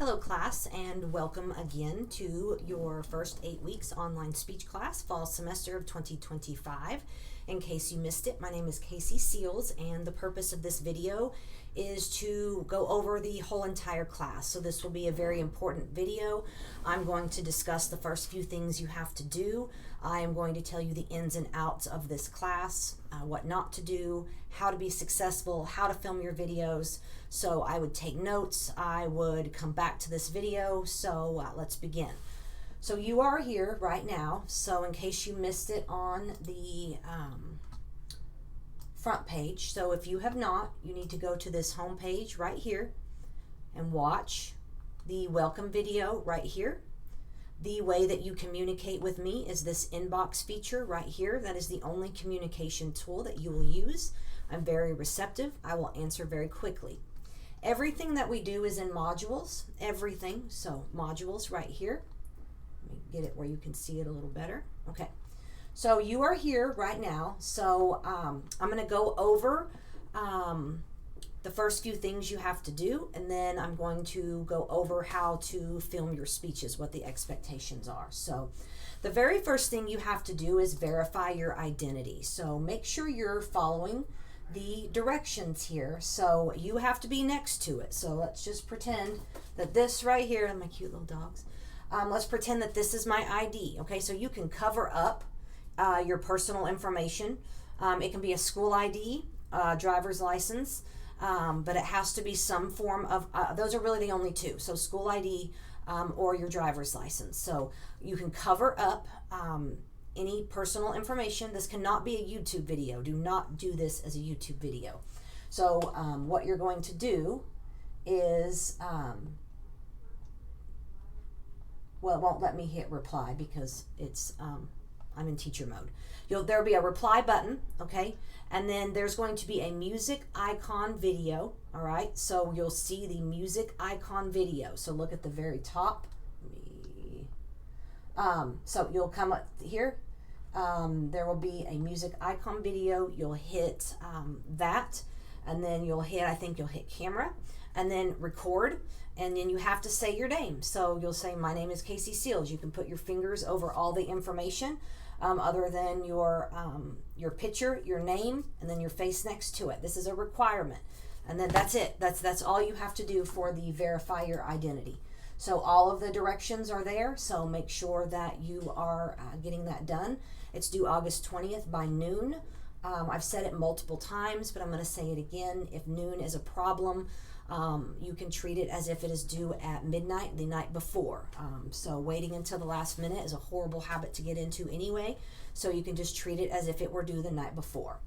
Hello class, and welcome again to your first 8 weeks online speech class, fall semester of 2025. In case you missed it, my name is Casey Seals, and the purpose of this video is to go over the whole entire class. So this will be a very important video. I'm going to discuss the first few things you have to do. I am going to tell you the ins and outs of this class, what not to do, how to be successful, how to film your videos. So I would take notes, I would come back to this video, so let's begin. So you are here right now, so in case you missed it on the front page, so if you have not, you need to go to this home page right here and watch the welcome video right here. The way that you communicate with me is this inbox feature right here. That is the only communication tool that you will use. I'm very receptive. I will answer very quickly. Everything that we do is in modules, everything. So modules right here. Let me get it where you can see it a little better. Okay. So you are here right now. So I'm going to go over the first few things you have to do, and then I'm going to go over how to film your speeches, what the expectations are. So the very first thing you have to do is verify your identity. So make sure you're following the directions here. So you have to be next to it. So let's just pretend that this right here, and my cute little dogs, let's pretend that this is my ID. Okay, so you can cover up your personal information. It can be a school ID, driver's license, but it has to be some form of, those are really the only two. So school ID or your driver's license. So you can cover up any personal information. This cannot be a YouTube video. Do not do this as a YouTube video. So what you're going to do is, well, it won't let me hit reply because it's, I'm in teacher mode. There'll be a reply button, okay? And then there's going to be a music icon video, all right? So you'll see the music icon video. So look at the very top. So you'll come up here. There will be a music icon video. You'll hit that, and then you'll hit, I think you'll hit camera, and then record, and then you have to say your name. So you'll say, my name is Casey Seals. You can put your fingers over all the information other than your picture, your name, and then your face next to it. This is a requirement. And then that's it. That's all you have to do for the verify your identity. So all of the directions are there, so make sure that you are getting that done. It's due August 20th by noon. I've said it multiple times, but I'm going to say it again. If noon is a problem, you can treat it as if it is due at midnight the night before. So waiting until the last minute is a horrible habit to get into anyway, so you can just treat it as if it were due the night before.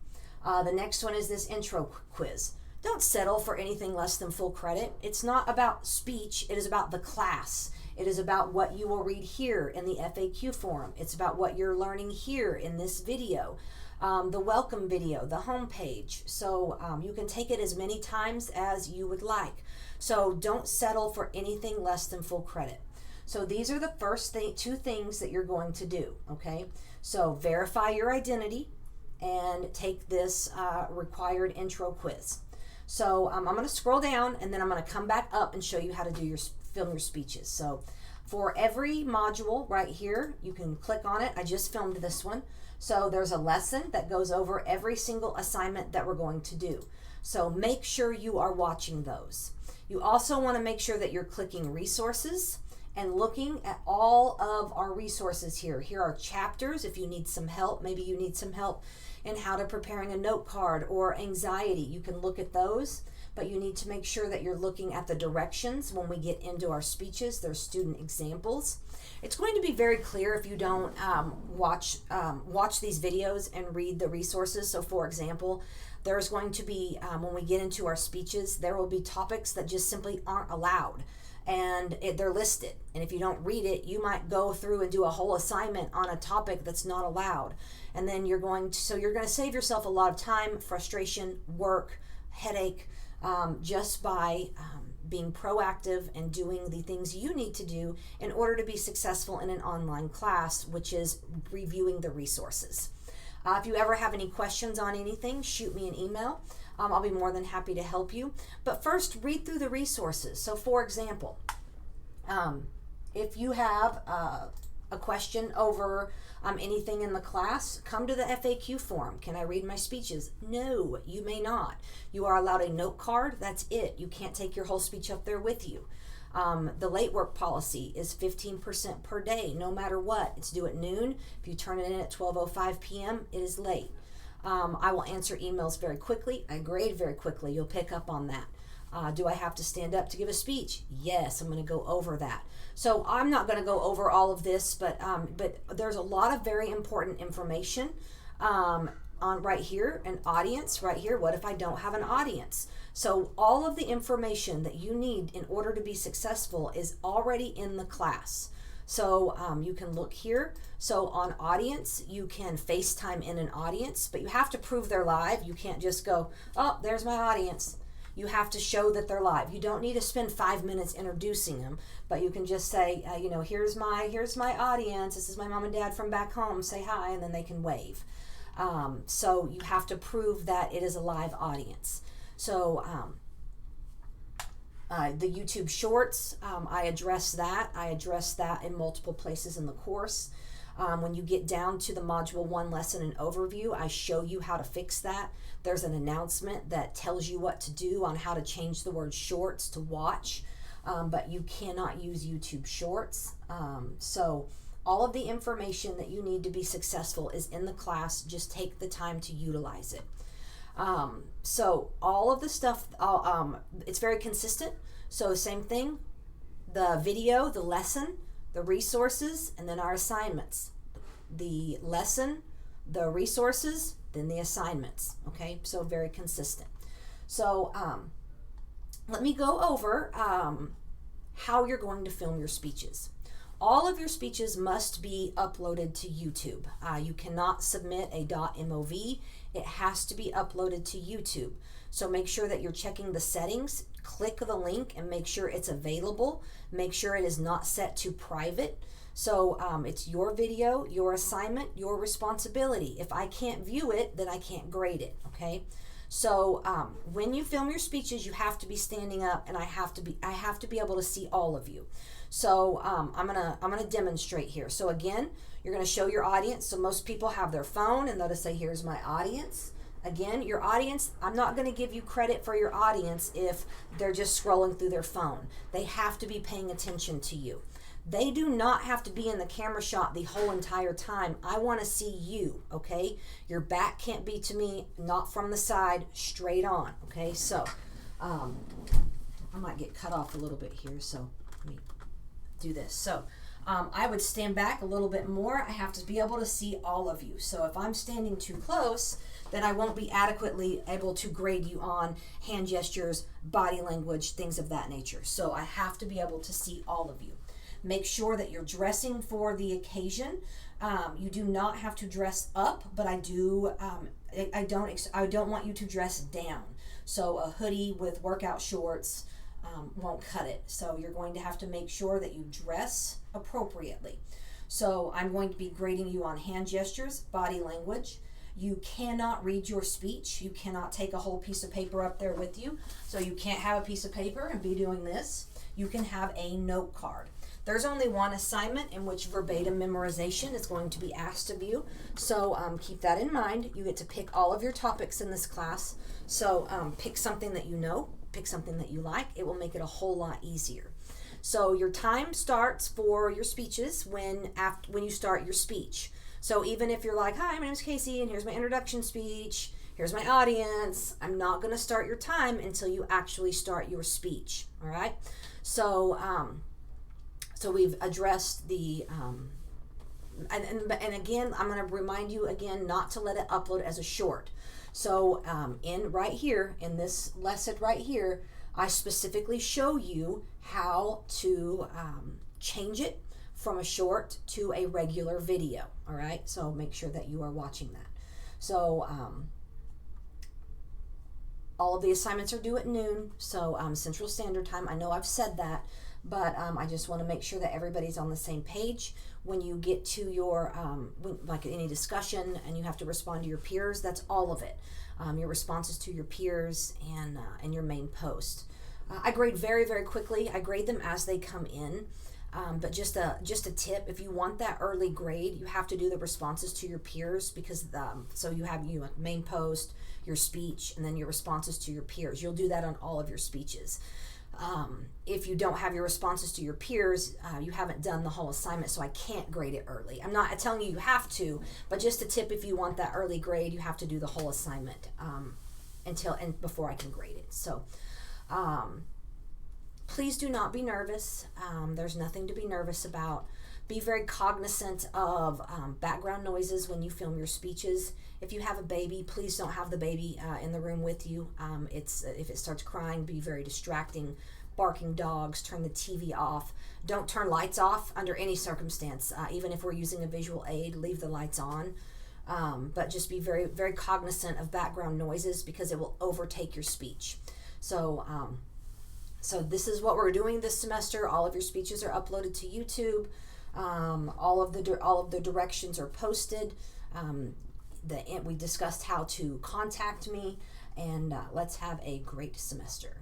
The next one is this intro quiz. Don't settle for anything less than full credit. It's not about speech, it is about the class. It is about what you will read here in the FAQ forum. It's about what you're learning here in this video. The welcome video, the home page. So you can take it as many times as you would like. So don't settle for anything less than full credit. So these are the first two things that you're going to do, okay? So verify your identity and take this required intro quiz. So I'm going to scroll down, and then I'm going to come back up and show you how to do film your speeches. So for every module right here, you can click on it. I just filmed this one. So there's a lesson that goes over every single assignment that we're going to do. So make sure you are watching those. You also want to make sure that you're clicking resources and looking at all of our resources here. Here are chapters if you need some help. Maybe you need some help in how to preparing a note card or anxiety. You can look at those, but you need to make sure that you're looking at the directions when we get into our speeches. There's student examples. It's going to be very clear if you don't watch these videos and read the resources. So for example, there's going to be, when we get into our speeches, there will be topics that just simply aren't allowed. And they're listed. And if you don't read it, you might go through and do a whole assignment on a topic that's not allowed. And then you're going to save yourself a lot of time, frustration, work, headache, just by being proactive and doing the things you need to do in order to be successful in an online class, which is reviewing the resources. If you ever have any questions on anything, shoot me an email. I'll be more than happy to help you. But first, read through the resources. So for example, If you have a question over anything in the class, come to the FAQ forum. Can I read my speeches? No, you may not. You are allowed a note card. That's it. You can't take your whole speech up there with you. The late work policy is 15% per day, no matter what. It's due at noon. If you turn it in at 12:05 p.m., it is late. I will answer emails very quickly. I grade very quickly. You'll pick up on that. Do I have to stand up to give a speech? Yes, I'm going to go over that. So I'm not going to go over all of this, but there's a lot of very important information on right here, an audience right here. What if I don't have an audience? So all of the information that you need in order to be successful is already in the class. So you can look here. So on audience, you can FaceTime in an audience, but you have to prove they're live. You can't just go, oh, there's my audience. You have to show that they're live. You don't need to spend 5 minutes introducing them, but you can just say, here's my audience. This is my mom and dad from back home. Say hi, and then they can wave. So you have to prove that it is a live audience. So the YouTube Shorts, I address that. I address that in multiple places in the course. When you get down to the Module 1 lesson and overview, I show you how to fix that. There's an announcement that tells you what to do on how to change the word shorts to watch, but you cannot use YouTube Shorts. So all of the information that you need to be successful is in the class. Just take the time to utilize it. So all of the stuff, it's very consistent. So same thing, the video, the lesson, the resources, and then our assignments. The lesson, the resources, then the assignments. Okay, so very consistent. So let me go over how you're going to film your speeches. All of your speeches must be uploaded to YouTube. You cannot submit a .mov. It has to be uploaded to YouTube. So make sure that you're checking the settings. Click the link and make sure it's available. Make sure it is not set to private. So it's your video, your assignment, your responsibility. If I can't view it, then I can't grade it, okay? So when you film your speeches, you have to be standing up, and I have to be able to see all of you. So I'm gonna demonstrate here. So again, you're gonna show your audience. So most people have their phone and they'll just say, here's my audience. Again, your audience, I'm not gonna give you credit for your audience if they're just scrolling through their phone. They have to be paying attention to you. They do not have to be in the camera shot the whole entire time. I wanna see you, okay? Your back can't be to me, not from the side, straight on, okay? So I might get cut off a little bit here, so let me do this. So I would stand back a little bit more. I have to be able to see all of you. So if I'm standing too close, then I won't be adequately able to grade you on hand gestures, body language, things of that nature. So I have to be able to see all of you. Make sure that you're dressing for the occasion. You do not have to dress up, but I don't want you to dress down. So a hoodie with workout shorts won't cut it. So you're going to have to make sure that you dress appropriately. So I'm going to be grading you on hand gestures, body language. You cannot read your speech. You cannot take a whole piece of paper up there with you. So you can't have a piece of paper and be doing this. You can have a note card. There's only one assignment in which verbatim memorization is going to be asked of you. So keep that in mind. You get to pick all of your topics in this class. So pick something that you know, pick something that you like. It will make it a whole lot easier. So your time starts for your speeches when you start your speech. So even if you're like, hi, my name is Casey, and here's my introduction speech, here's my audience, I'm not going to start your time until you actually start your speech, all right? So so we've addressed the, and again, I'm going to remind you again not to let it upload as a short. So right here, in this lesson right here, I specifically show you how to change it from a short to a regular video, all right? So make sure that you are watching that. So all of the assignments are due at noon, so Central Standard Time. I know I've said that, but I just want to make sure that everybody's on the same page. When you get to your, like any discussion and you have to respond to your peers, that's all of it. Your responses to your peers and your main post. I grade very, very quickly. I grade them as they come in. But just a tip: if you want that early grade, you have to do the responses to your peers, because so you have main post, your speech, and then your responses to your peers. You'll do that on all of your speeches. If you don't have your responses to your peers, you haven't done the whole assignment, so I can't grade it early. I'm not telling you have to, but just a tip: if you want that early grade, you have to do the whole assignment before I can grade it. So. Please do not be nervous. There's nothing to be nervous about. Be very cognizant of background noises when you film your speeches. If you have a baby, please don't have the baby in the room with you. If it starts crying, be very distracting. Barking dogs, turn the TV off. Don't turn lights off under any circumstance. Even if we're using a visual aid, leave the lights on. But just be very, very cognizant of background noises, because it will overtake your speech. So this is what we're doing this semester. All of your speeches are uploaded to YouTube. All of the directions are posted. We discussed how to contact me, and let's have a great semester.